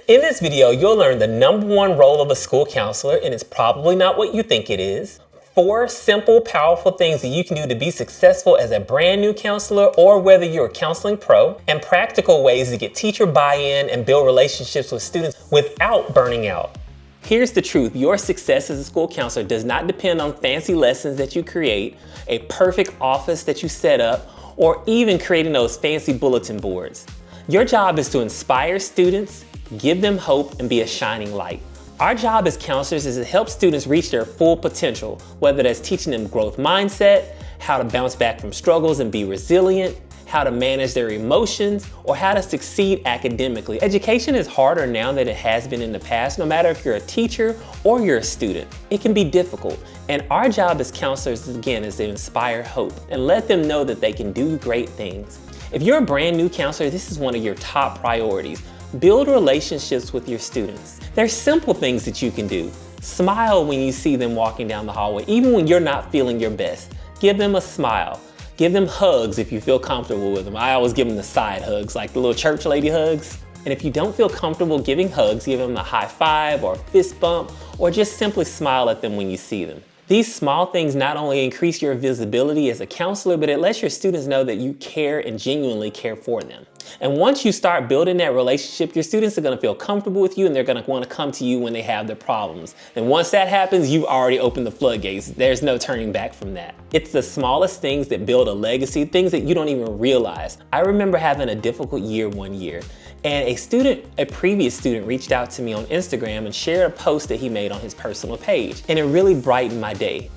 In this video, you'll learn the #1 role of a school counselor, and it's probably not what you think it is. 4 simple, powerful things that you can do to be successful as a brand new counselor or whether you're a counseling pro, and practical ways to get teacher buy-in and build relationships with students without burning out. Here's the truth, your success as a school counselor does not depend on fancy lessons that you create, a perfect office that you set up, or even creating those fancy bulletin boards. Your job is to inspire students, give them hope, and be a shining light. Our job as counselors is to help students reach their full potential, whether that's teaching them growth mindset, how to bounce back from struggles and be resilient, how to manage their emotions, or how to succeed academically. Education is harder now than it has been in the past, no matter if you're a teacher or you're a student. It can be difficult, and our job as counselors, again, is to inspire hope and let them know that they can do great things. If you're a brand new counselor, this is one of your top priorities. Build relationships with your students. There's simple things that you can do. Smile when you see them walking down the hallway, even when you're not feeling your best. Give them a smile. Give them hugs if you feel comfortable with them. I always give them the side hugs, like the little church lady hugs. And if you don't feel comfortable giving hugs, give them a high five or a fist bump, or just simply smile at them when you see them. These small things not only increase your visibility as a counselor, but it lets your students know that you care and genuinely care for them. And once you start building that relationship, your students are going to feel comfortable with you and they're going to want to come to you when they have their problems. And once that happens, you've already opened the floodgates. There's no turning back from that. It's the smallest things that build a legacy, things that you don't even realize. I remember having a difficult year one year, and a previous student reached out to me on Instagram and shared a post that he made on his personal page, and it really brightened my day.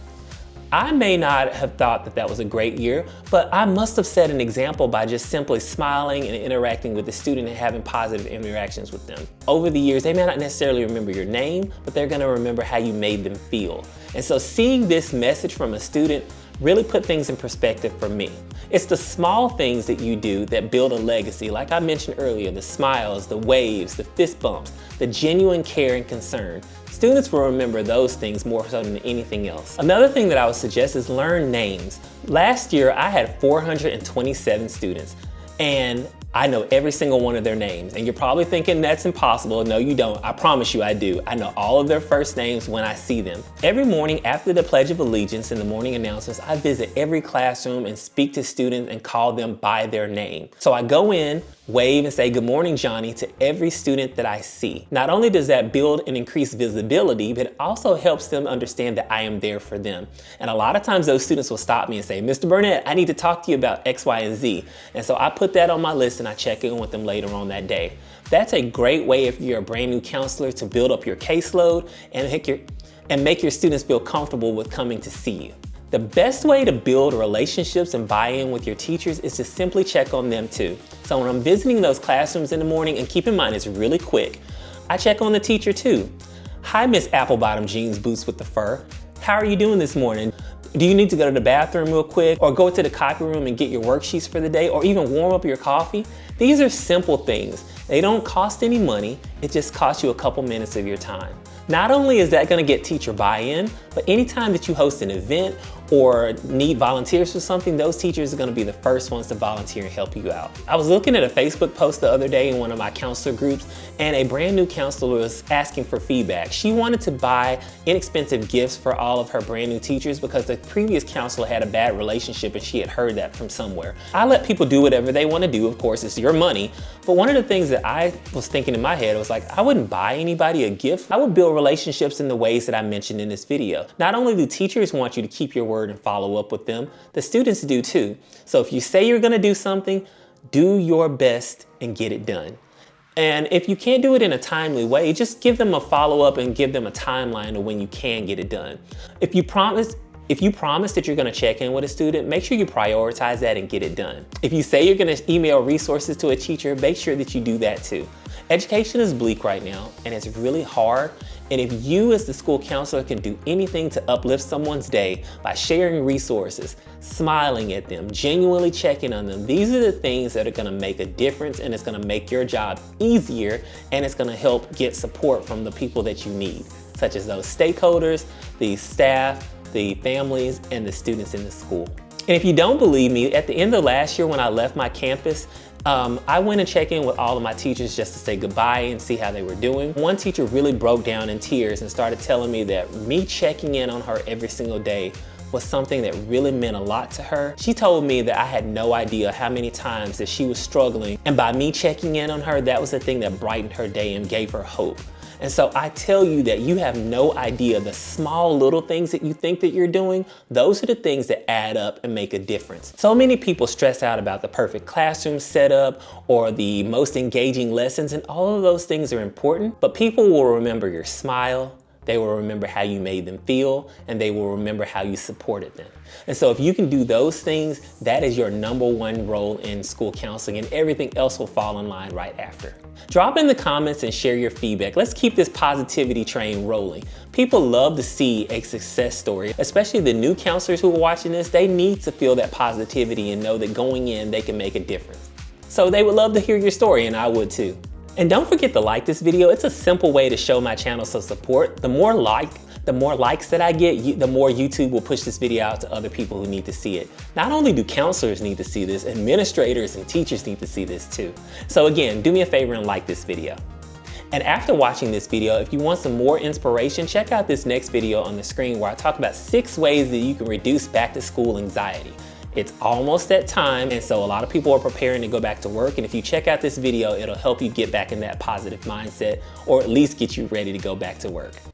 I may not have thought that that was a great year, but I must have set an example by just simply smiling and interacting with the student and having positive interactions with them. Over the years, they may not necessarily remember your name, but they're gonna remember how you made them feel. And so seeing this message from a student really put things in perspective for me. It's the small things that you do that build a legacy. Like I mentioned earlier, the smiles, the waves, the fist bumps, the genuine care and concern. Students will remember those things more so than anything else. Another thing that I would suggest is learn names. Last year, I had 427 students, and I know every single one of their names. And you're probably thinking that's impossible. No, you don't. I promise you I do. I know all of their first names when I see them. Every morning after the Pledge of Allegiance and the morning announcements, I visit every classroom and speak to students and call them by their name. So I go in, wave and say, "Good morning, Johnny," to every student that I see. Not only does that build and increase visibility, but it also helps them understand that I am there for them. And a lot of times those students will stop me and say, "Mr. Burnett, I need to talk to you about X, Y, and Z." And so I put that on my list and I check in with them later on that day. That's a great way if you're a brand new counselor to build up your caseload and make your students feel comfortable with coming to see you. The best way to build relationships and buy-in with your teachers is to simply check on them too. So when I'm visiting those classrooms in the morning, and keep in mind it's really quick, I check on the teacher too. "Hi, Miss Apple-Bottom Jeans Boots with the Fur. How are you doing this morning? Do you need to go to the bathroom real quick, or go to the copy room and get your worksheets for the day, or even warm up your coffee?" These are simple things. They don't cost any money. It just costs you a couple minutes of your time. Not only is that gonna get teacher buy-in, but anytime that you host an event or need volunteers for something, those teachers are gonna be the first ones to volunteer and help you out. I was looking at a Facebook post the other day in one of my counselor groups, and a brand new counselor was asking for feedback. She wanted to buy inexpensive gifts for all of her brand new teachers because the previous counselor had a bad relationship and she had heard that from somewhere. I let people do whatever they wanna do, of course, it's your money. But one of the things that I was thinking in my head was like, I wouldn't buy anybody a gift. I would build relationships in the ways that I mentioned in this video. Not only do teachers want you to keep your word and follow up with them, the students do too. So if you say you're gonna do something, do your best and get it done. And if you can't do it in a timely way, just give them a follow-up and give them a timeline of when you can get it done. If you promise that you're gonna check in with a student, make sure you prioritize that and get it done. If you say you're gonna email resources to a teacher, make sure that you do that too. Education is bleak right now, and it's really hard. And if you as the school counselor can do anything to uplift someone's day by sharing resources, smiling at them, genuinely checking on them, these are the things that are gonna make a difference, and it's gonna make your job easier, and it's gonna help get support from the people that you need, such as those stakeholders, the staff, the families, and the students in the school. And if you don't believe me, at the end of last year when I left my campus, I went and checked in with all of my teachers just to say goodbye and see how they were doing. One teacher really broke down in tears and started telling me that me checking in on her every single day was something that really meant a lot to her. She told me that I had no idea how many times that she was struggling, and by me checking in on her, that was the thing that brightened her day and gave her hope. And so I tell you that you have no idea the small little things that you think that you're doing, those are the things that add up and make a difference. So many people stress out about the perfect classroom setup or the most engaging lessons, and all of those things are important, but people will remember your smile, they will remember how you made them feel, and they will remember how you supported them. And so if you can do those things, that is your #1 role in school counseling, and everything else will fall in line right after. Drop in the comments and share your feedback. Let's keep this positivity train rolling. People love to see a success story, especially the new counselors who are watching this. They need to feel that positivity and know that going in, they can make a difference. So they would love to hear your story, and I would too. And don't forget to like this video. It's a simple way to show my channel some support. The more likes that I get, the more YouTube will push this video out to other people who need to see it. Not only do counselors need to see this, administrators and teachers need to see this too. So again, do me a favor and like this video. And after watching this video, if you want some more inspiration, check out this next video on the screen where I talk about 6 ways that you can reduce back to school anxiety. It's almost that time, and so a lot of people are preparing to go back to work, and if you check out this video, it'll help you get back in that positive mindset, or at least get you ready to go back to work.